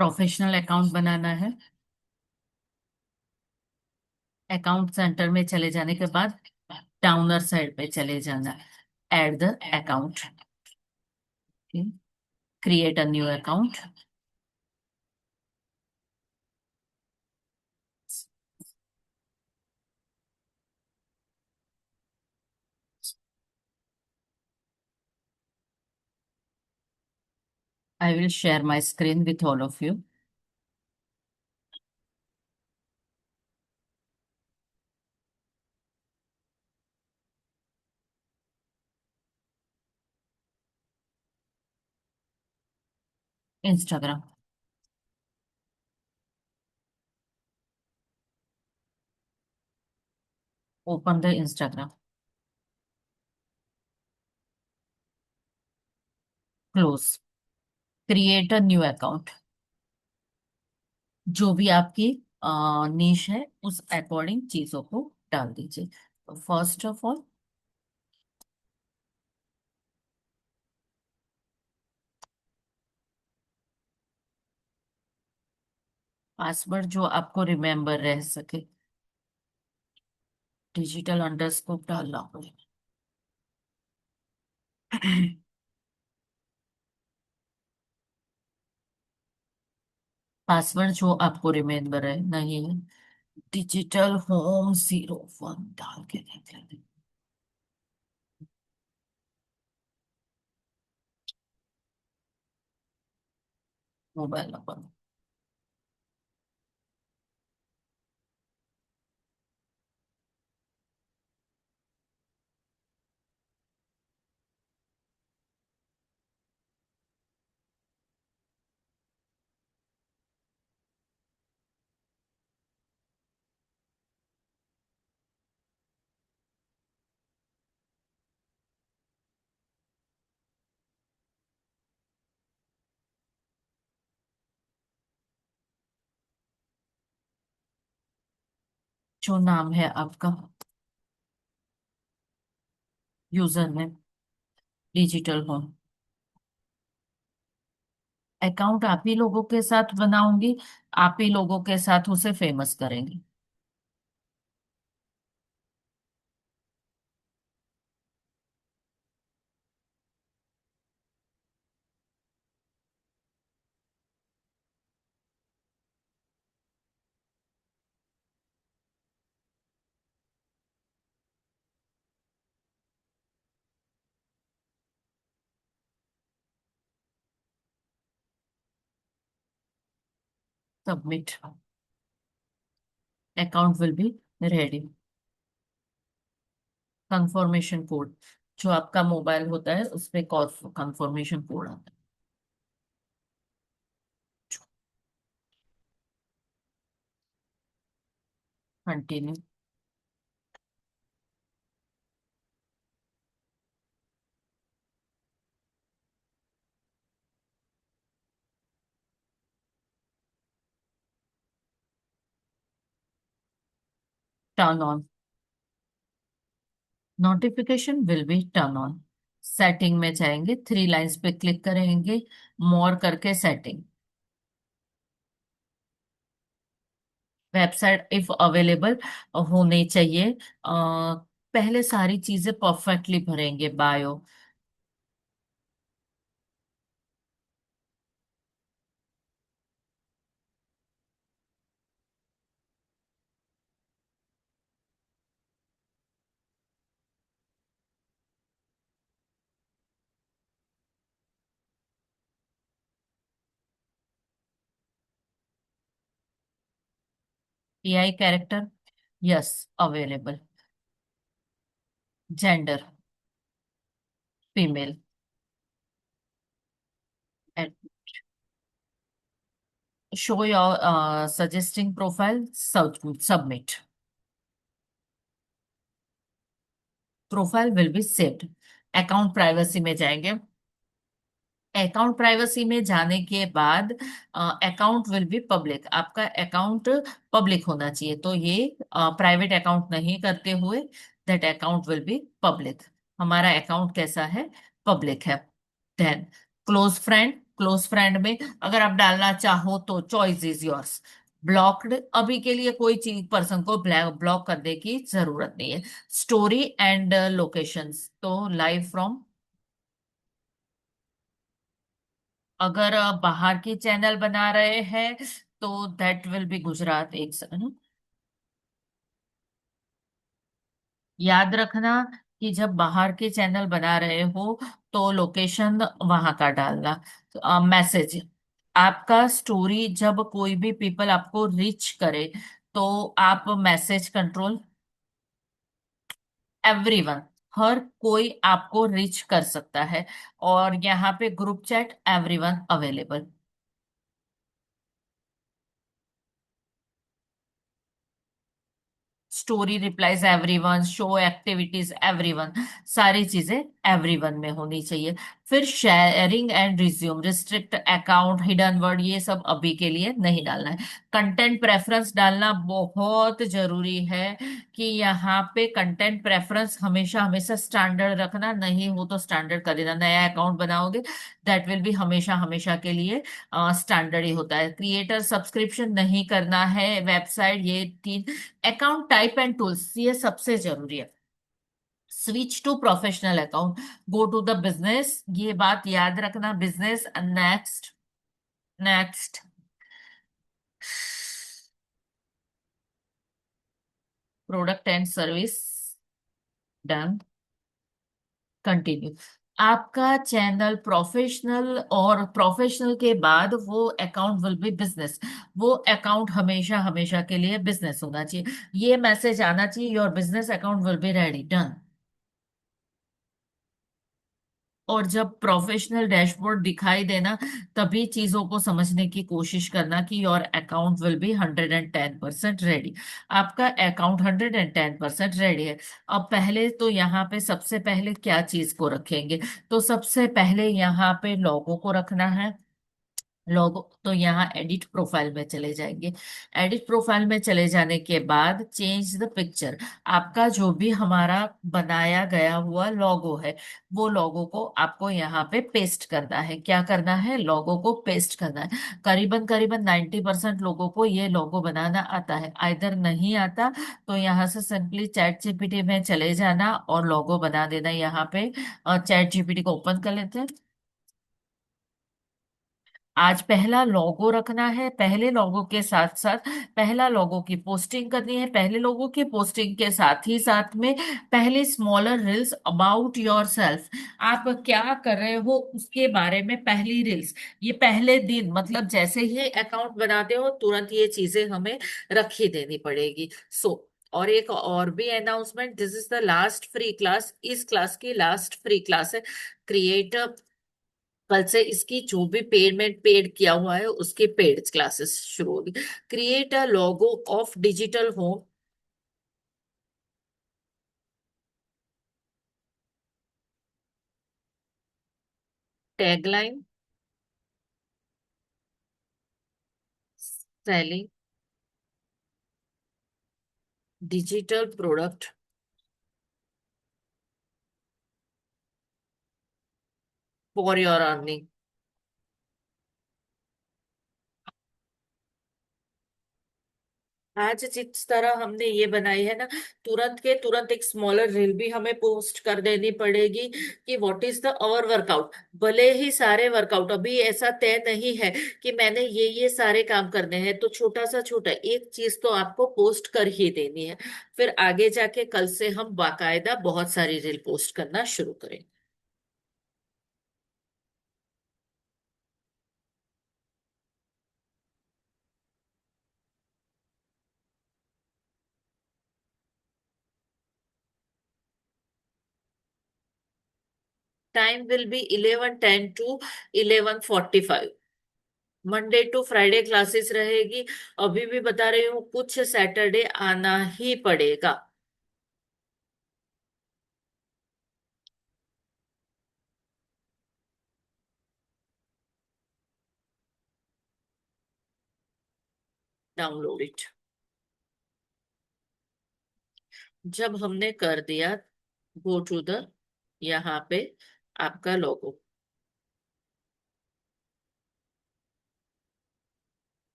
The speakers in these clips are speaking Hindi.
प्रोफेशनल अकाउंट बनाना है। अकाउंट सेंटर में चले जाने के बाद डाउनर साइड पे चले जाना है, add the account, create a new account. I will share my screen with all of you. Instagram. Open the Instagram. Close. Create a new account. जो भी आपकी नीश है उस अकॉर्डिंग चीजों को डाल दीजिए। तो फर्स्ट ऑफ ऑल पासवर्ड जो आपको रिमेम्बर रह सके, डिजिटल अंडरस्कोर डालना होगा। पासवर्ड जो आपको रिमेम्बर है नहीं है, डिजिटल होम 01 डाल के देख लेते। Mobile number. जो नाम है आपका, user name, digital home. Account आप ही लोगों के साथ बनाऊंगी, आप ही लोगों के साथ उसे फेमस करेंगे। Submit. Account will be ready. Confirmation code, जो आपका मोबाइल होता है उस पे कंफर्मेशन कोड आता है। Continue. Turn on. Notification will be turn on. Setting में जाएंगे, थ्री लाइंस पे क्लिक करेंगे, मोर करके सेटिंग। वेबसाइट इफ अवेलेबल होने चाहिए। पहले सारी चीजें परफेक्टली भरेंगे, bio. AI character, yes, available. Gender, female. Show your suggesting profile, submit. Profile will be saved. Account privacy में जाएंगे। अकाउंट प्राइवेसी में जाने के बाद अकाउंट विल बी पब्लिक। आपका अकाउंट पब्लिक होना चाहिए, तो ये प्राइवेट अकाउंट नहीं करते हुए that account will be public. हमारा अकाउंट कैसा है? पब्लिक है। Then close friend, close friend में अगर आप डालना चाहो तो चॉइस इज योर्स। ब्लॉक्ड, अभी के लिए कोई चीज पर्सन को ब्लॉक करने की जरूरत नहीं है। स्टोरी एंड लोकेशंस, तो लाइव फ्रॉम, अगर बाहर की चैनल बना रहे हैं तो दैट विल बी गुजरात। एक सेकंड, याद रखना कि जब बाहर के चैनल बना रहे हो तो लोकेशन वहां का डालना। मैसेज, आपका स्टोरी जब कोई भी पीपल आपको रीच करे तो आप मैसेज कंट्रोल, एवरीवन, हर कोई आपको रीच कर सकता है। और यहाँ पे group chat everyone available. Story replies everyone, show activities everyone, सारी चीजें एवरीवन में होनी चाहिए। फिर sharing and resume, restrict account, hidden word, ये सब अभी के लिए नहीं डालना है। कंटेंट प्रेफरेंस डालना बहुत जरूरी है कि यहाँ पे कंटेंट प्रेफरेंस हमेशा हमेशा स्टैंडर्ड रखना, नहीं हो तो स्टैंडर्ड कर देना। नया अकाउंट बनाओगे दैट विल बी हमेशा हमेशा के लिए स्टैंडर्ड ही होता है। क्रिएटर सब्सक्रिप्शन नहीं करना है, वेबसाइट, ये तीन। अकाउंट टाइप एंड टूल्स, ये सबसे जरूरी है। Switch to professional account, go to the business, ये बात याद रखना। Business, next, next, product and service, done, continue. आपका चैनल प्रोफेशनल, और प्रोफेशनल के बाद वो अकाउंट विल बी बिजनेस। वो अकाउंट हमेशा हमेशा के लिए बिजनेस होना चाहिए। ये मैसेज आना चाहिए, your business account will be ready, done. और जब प्रोफेशनल डैशबोर्ड दिखाई देना, तभी चीजों को समझने की कोशिश करना कि your account will B 110% ready. आपका अकाउंट 110% रेडी है। अब पहले तो यहाँ पे सबसे पहले क्या चीज को रखेंगे, तो सबसे पहले यहाँ पे लोगों को रखना है। लोगो तो यहाँ एडिट प्रोफाइल में चले जाएंगे। एडिट प्रोफाइल में चले जाने के बाद चेंज द पिक्चर, आपका जो भी हमारा बनाया गया हुआ लोगो है वो लोगो को आपको यहाँ पे पेस्ट करना है। क्या करना है, लोगो को पेस्ट करना है। करीबन करीबन 90% लोगों को ये लोगो बनाना आता है। आइदर नहीं आता तो यहाँ से सिंपली चैट जीपीटी में चले जाना और लोगो बना देना। यहाँ पे चैट जीपीटी को ओपन कर लेते हैं। आज पहला लोगो रखना है, पहले लोगो के साथ साथ पहला लोगो की पोस्टिंग करनी है। पहले लोगो की पोस्टिंग के साथ ही साथ में पहले smaller reels about your self, आप क्या कर रहे हो उसके बारे में पहली रील्स। ये पहले दिन, मतलब जैसे ही अकाउंट बनाते हो तुरंत ये चीजें हमें रखी देनी पड़ेगी। और एक और भी announcement, this is the last free class, इस क्लास की लास्ट फ्री क्लास है। क्रिएट, कल से इसकी जो भी पेमेंट पेड किया हुआ है उसकी पेड क्लासेस शुरू होगी। Create a logo of digital home, tagline, selling digital product for your earning. आज जिस तरह हमने ये बनाई है ना, तुरंत के तुरंत एक स्मॉलर रील भी हमें पोस्ट कर देनी पड़ेगी कि what is the our workout. भले ही सारे वर्कआउट अभी ऐसा तय नहीं है कि मैंने ये सारे काम करने हैं, तो छोटा सा छोटा एक चीज तो आपको पोस्ट कर ही देनी है। फिर आगे जाके कल से हम बाकायदा बहुत सारी रील पोस्ट करना शुरू करें। Time will be 11:10 to 11:45। Monday to Friday classes रहेगी। अभी भी बता रही हूँ, कुछ सैटरडे आना ही पड़ेगा। Download it. जब हमने कर दिया, गो टू द, यहाँ पे आपका logo,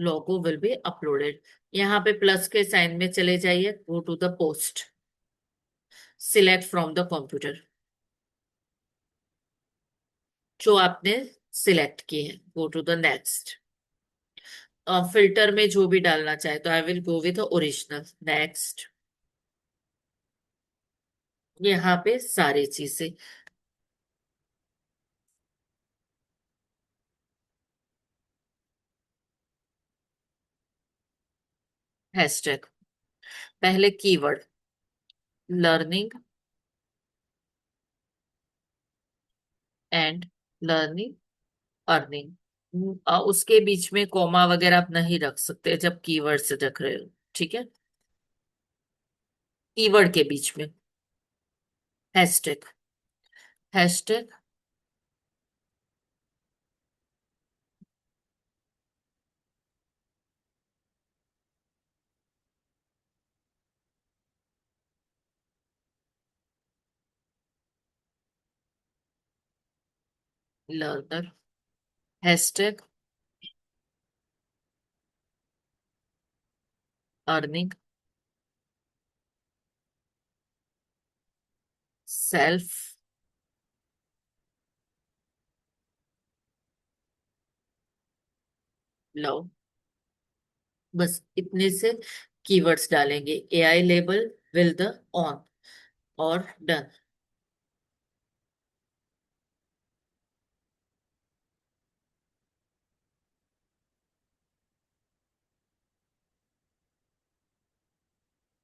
logo will be uploaded. यहाँ पे प्लस के साइन में चले जाइए, go to the post, select from the computer, जो आपने सिलेक्ट की है, go to the next. Filter में जो भी डालना चाहे तो I will go with original, next. यहाँ पे सारी चीजें। हैशटैग, पहले keyword learning and learning earning. उसके बीच में कॉमा वगैरह आप नहीं रख सकते जब कीवर्ड से रख रहे हो, ठीक है। कीवर्ड के बीच में hashtag, hashtag learner, hashtag earning, self love. बस इतने से कीवर्ड्स डालेंगे, AI label will the on, और डन।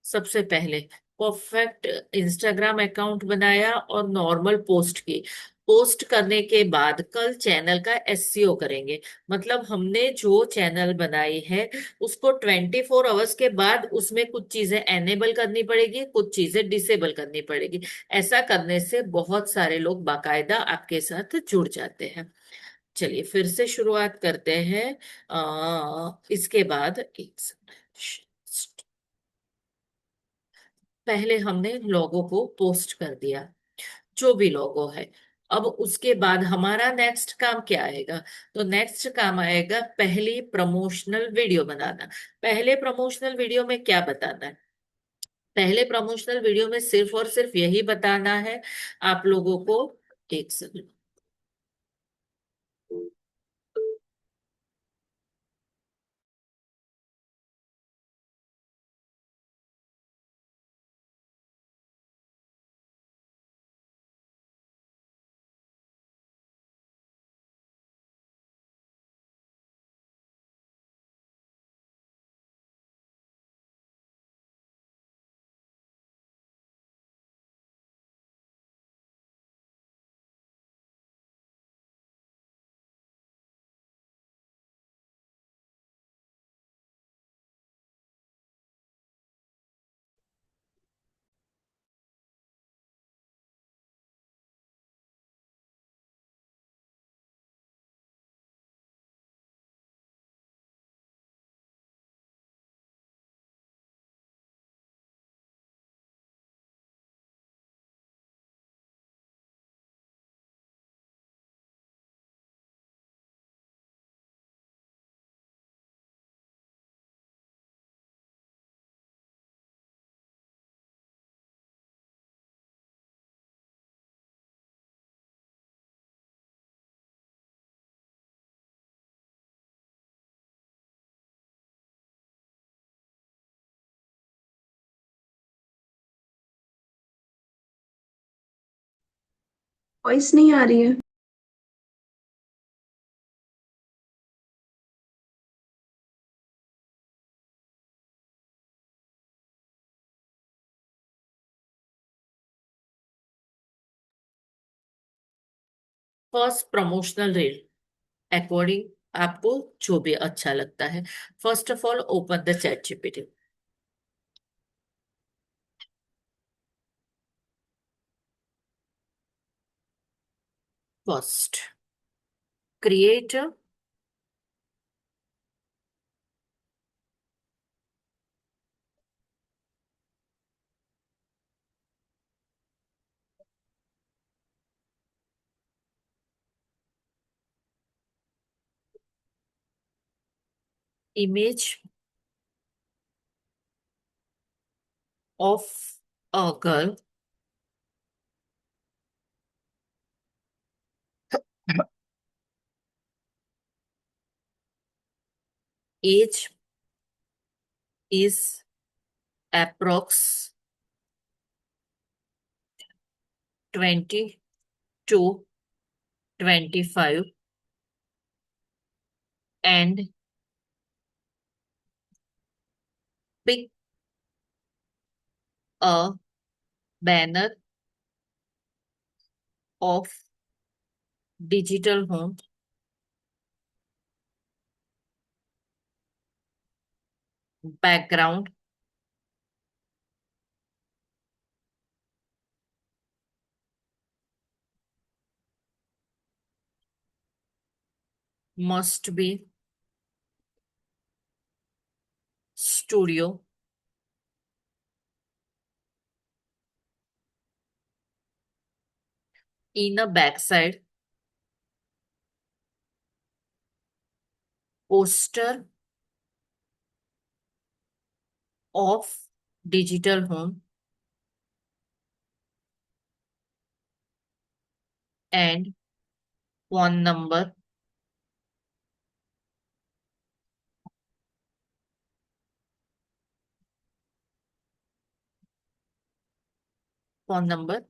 सबसे पहले परफेक्ट इंस्टाग्राम अकाउंट बनाया और नॉर्मल पोस्ट की। पोस्ट करने के बाद कल चैनल का एसईओ करेंगे। मतलब हमने जो चैनल बनाई है उसको 24 आवर्स के बाद उसमें कुछ चीजें एनेबल करनी पड़ेगी, कुछ चीजें डिसेबल करनी पड़ेगी। ऐसा करने से बहुत सारे लोग बाकायदा आपके साथ जुड़ जाते हैं। चलिए फिर से शुरुआत करते हैं। इसके बाद एक पहले हमने लोगो को पोस्ट कर दिया, जो भी लोगो है। अब उसके बाद हमारा नेक्स्ट काम क्या आएगा? तो नेक्स्ट काम आएगा पहली प्रमोशनल वीडियो बनाना। पहले प्रमोशनल वीडियो में क्या बताना है? पहले प्रमोशनल वीडियो में सिर्फ और सिर्फ यही बताना है आप लोगों को। एक सेकंड। वॉइस नहीं आ रही है। फर्स्ट प्रमोशनल रील अकॉर्डिंग आपको जो भी अच्छा लगता है। First of all open the chat GPT. First create image of a girl age is approx 20 to 25 and pick a banner of digital home. Background must be studio. In a backside poster of digital home and phone number, phone number,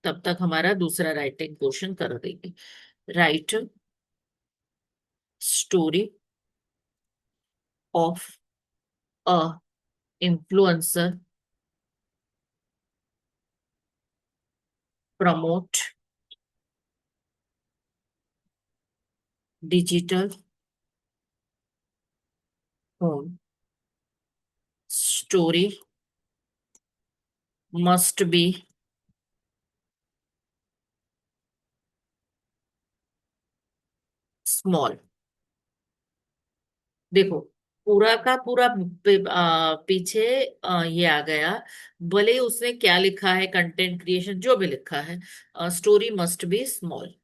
तब तक हमारा दूसरा राइटिंग पोर्शन कर देंगे। Right story of a influencer promote digital home. Story must be small. देखो, पूरा का पूरा पीछे ये आ गया। भले ही उसने क्या लिखा है, कंटेंट क्रिएशन जो भी लिखा है, story must be small.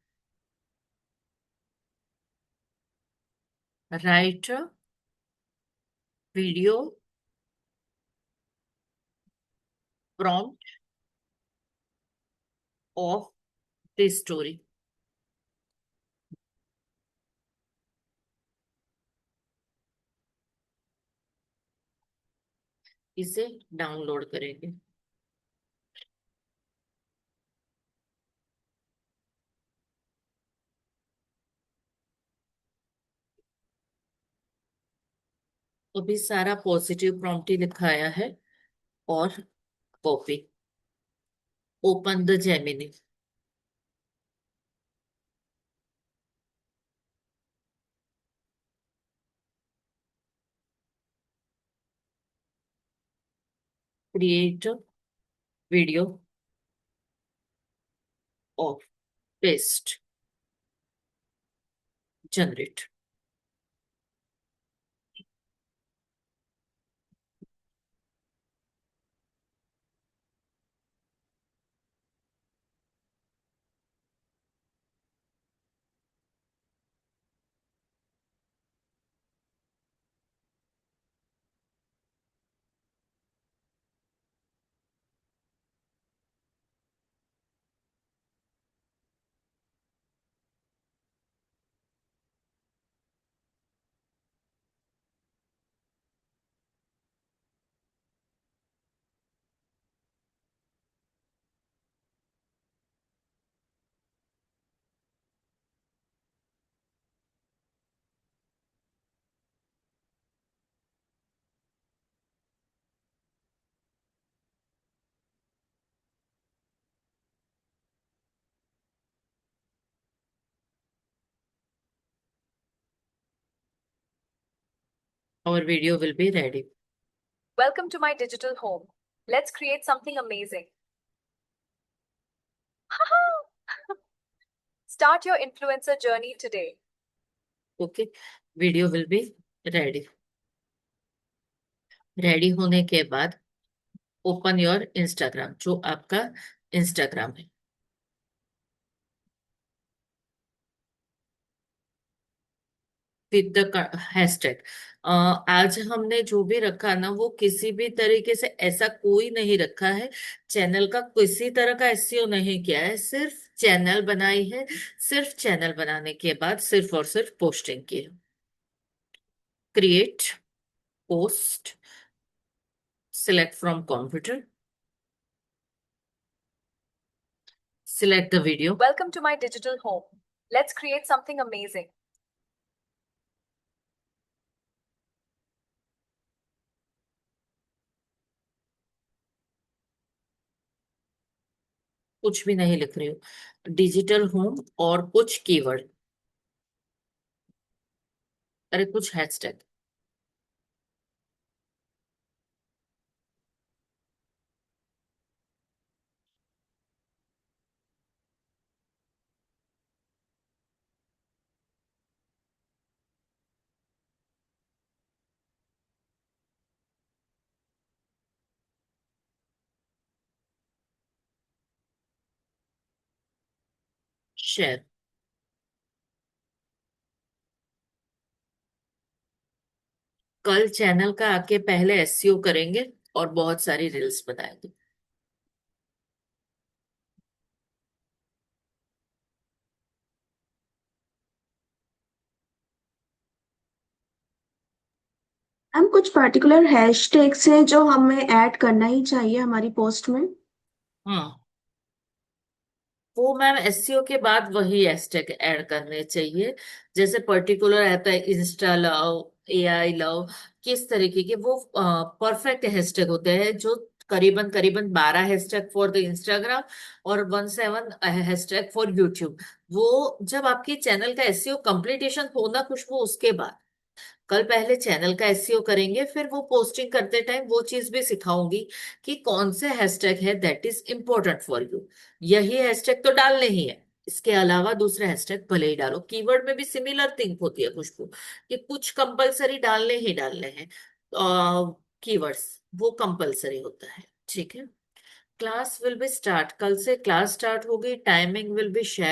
Right video prompt of the story. इसे डाउनलोड करेंगे। अभी सारा पॉजिटिव प्रॉम्प्ट ही लिखाया है। और copy, open the Gemini. Create video of paste generate. Our video will be ready. Welcome to my digital home. Let's create something amazing. Start your influencer journey today. Okay, video will be ready. Ready होने के बाद ओपन योर इंस्टाग्राम, जो आपका इंस्टाग्राम है, विद द हैशटैग। आज हमने जो भी रखा ना, वो किसी भी तरीके से ऐसा कोई नहीं रखा है, चैनल का किसी तरह का एसईओ नहीं किया है, सिर्फ चैनल बनाई है, सिर्फ चैनल बनाने के बाद सिर्फ और सिर्फ पोस्टिंग की है। Create post, select from computer, select the video. Welcome to my digital home. Let's create something amazing. कुछ भी नहीं लिख रही हूँ, डिजिटल होम और कुछ कीवर्ड, अरे कुछ हैशटैग। शेयर। कल चैनल का आके पहले एसईओ करेंगे और बहुत सारी रील्स बनाएंगे। मैम कुछ पर्टिकुलर हैशटैग्स हैं जो हमें ऐड करना ही चाहिए हमारी पोस्ट में। हाँ, वो मैम एसईओ के बाद वही हैशटैग ऐड करने चाहिए। जैसे पर्टिकुलर रहता है इंस्टा लव, एआई लव, किस तरीके के वो परफेक्ट हैशटैग होते हैं, जो करीबन करीबन 12 हैशटैग फॉर द इंस्टाग्राम और 17 हैशटैग फॉर यूट्यूब। वो जब आपकी चैनल का एसईओ कंप्लीटेशन होना खुशबू, उसके बाद कल पहले चैनल का एसईओ करेंगे, फिर वो पोस्टिंग करते टाइम वो चीज भी सिखाऊंगी कि कौन से हैशटैग है that is important for you. यही हैशटैग तो डालने ही है, इसके अलावा दूसरे हैशटैग भले ही डालो। कीवर्ड में भी सिमिलर थिंग होती है खुशबू, कि कुछ कंपलसरी डालने ही डालने हैं, कीवर्ड्स वो कंपलसरी होता है। ठीक है। क्लास विल बी स्टार्ट, कल से क्लास स्टार्ट होगी, टाइमिंग विल बी शेयर।